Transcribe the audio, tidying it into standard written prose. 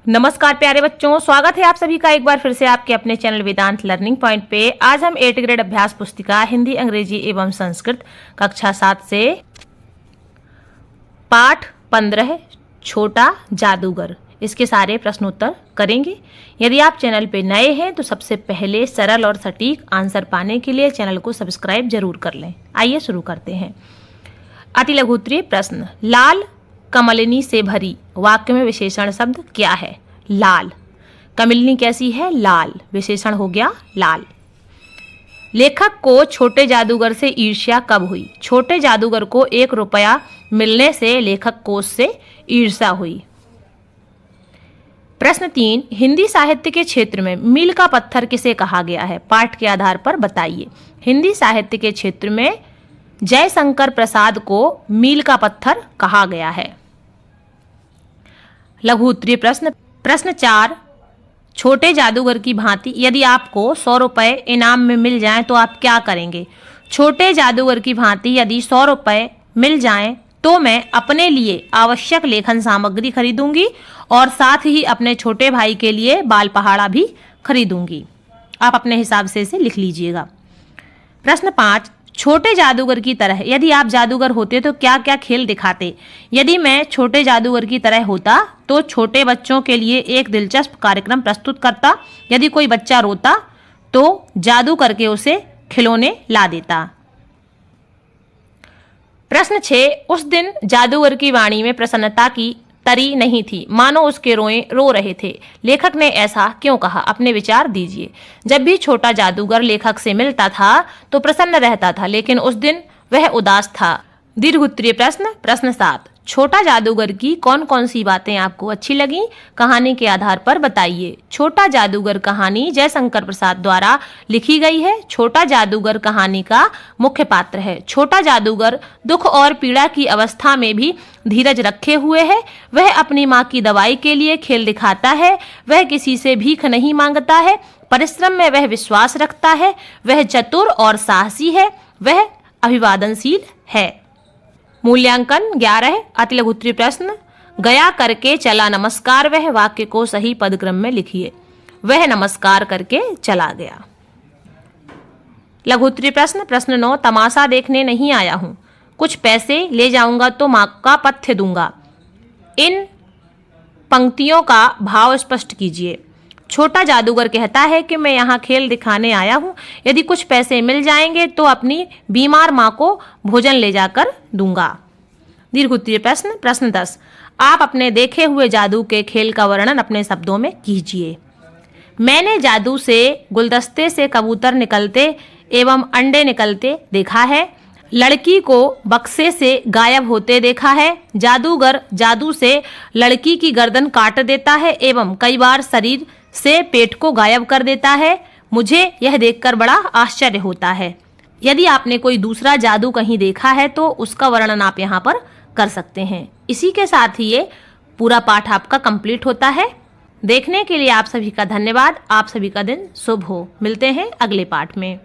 नमस्कार प्यारे बच्चों, स्वागत है आप सभी का एक बार फिर से आपके अपने चैनल वेदांत लर्निंग पॉइंट पे। आज हम 8th ग्रेड अभ्यास पुस्तिका हिंदी, अंग्रेजी एवं संस्कृत कक्षा 7 से पाठ 15 छोटा जादूगर इसके सारे प्रश्नोत्तर करेंगे। यदि आप चैनल पे नए हैं तो सबसे पहले सरल और सटीक आंसर पाने के लिए चैनल को सब्सक्राइब जरूर कर लें। आइए शुरू करते हैं। अति लघु उत्तरीय प्रश्न, लाल कमलिनी से भरी वाक्य में विशेषण शब्द क्या है? लाल। कमलिनी कैसी है? लाल। विशेषण हो गया लाल। लेखक को छोटे जादूगर से ईर्ष्या कब हुई? छोटे जादूगर को 1 रुपया मिलने से लेखक को उससे ईर्ष्या हुई। प्रश्न 3, हिंदी साहित्य के क्षेत्र में मील का पत्थर किसे कहा गया है? पाठ के आधार पर बताइए। हिंदी साहित्य के क्षेत्र में जयशंकर प्रसाद को मील का पत्थर कहा गया है। लघु उत्तरीय प्रश्न 4, छोटे जादूगर की भांति यदि आपको 100 रुपए इनाम में मिल जाएं तो आप क्या करेंगे? छोटे जादूगर की भांति यदि 100 रुपए मिल जाएं तो मैं अपने लिए आवश्यक लेखन सामग्री खरीदूंगी और साथ ही अपने छोटे भाई के लिए बाल पहाड़ा भी खरीदूंगी। आप अपने हिसाब से इसे लिख लीजिएगा। प्रश्न 5, छोटे जादूगर की तरह यदि आप जादूगर होते तो क्या क्या खेल दिखाते? यदि मैं छोटे जादूगर की तरह होता तो छोटे बच्चों के लिए एक दिलचस्प कार्यक्रम प्रस्तुत करता। यदि कोई बच्चा रोता तो जादू करके उसे खिलौने ला देता। प्रश्न 6, उस दिन जादूगर की वाणी में प्रसन्नता की तरी नहीं थी, मानो उसके रोए रो रहे थे। लेखक ने ऐसा क्यों कहा? अपने विचार दीजिए। जब भी छोटा जादूगर लेखक से मिलता था तो प्रसन्न रहता था, लेकिन उस दिन वह उदास था। दीर्घ उत्तरीय प्रश्न 7, छोटा जादूगर की कौन कौन सी बातें आपको अच्छी लगी? कहानी के आधार पर बताइए। छोटा जादूगर कहानी जयशंकर प्रसाद द्वारा लिखी गई है। छोटा जादूगर कहानी का मुख्य पात्र है। छोटा जादूगर दुख और पीड़ा की अवस्था में भी धीरज रखे हुए है। वह अपनी माँ की दवाई के लिए खेल दिखाता है। वह किसी से भीख नहीं मांगता है। परिश्रम में वह विश्वास रखता है। वह चतुर और साहसी है। वह अभिवादनशील है। मूल्यांकन 11, अति लघु उत्तरीय प्रश्न, गया करके चला नमस्कार वह, वाक्य को सही पदक्रम में लिखिए। वह नमस्कार करके चला गया। लघु उत्तरीय प्रश्न 9, तमाशा देखने नहीं आया हूं, कुछ पैसे ले जाऊंगा तो मां का पथ्य दूंगा। इन पंक्तियों का भाव स्पष्ट कीजिए। छोटा जादूगर कहता है कि मैं यहाँ खेल दिखाने आया हूँ, यदि कुछ पैसे मिल जाएंगे तो अपनी बीमार माँ को भोजन ले जाकर दूंगा। दीर्घ उत्तरीय प्रश्न 10, आप अपने देखे हुए जादू के खेल का वर्णन अपने शब्दों में कीजिए। मैंने जादू से गुलदस्ते से कबूतर निकलते एवं अंडे निकलते देखा है। लड़की को बक्से से गायब होते देखा है। जादूगर जादू से लड़की की गर्दन काट देता है एवं कई बार शरीर से पेट को गायब कर देता है। मुझे यह देखकर बड़ा आश्चर्य होता है। यदि आपने कोई दूसरा जादू कहीं देखा है तो उसका वर्णन आप यहाँ पर कर सकते हैं। इसी के साथ ही ये पूरा पाठ आपका कंप्लीट होता है। देखने के लिए आप सभी का धन्यवाद। आप सभी का दिन शुभ हो। मिलते हैं अगले पाठ में।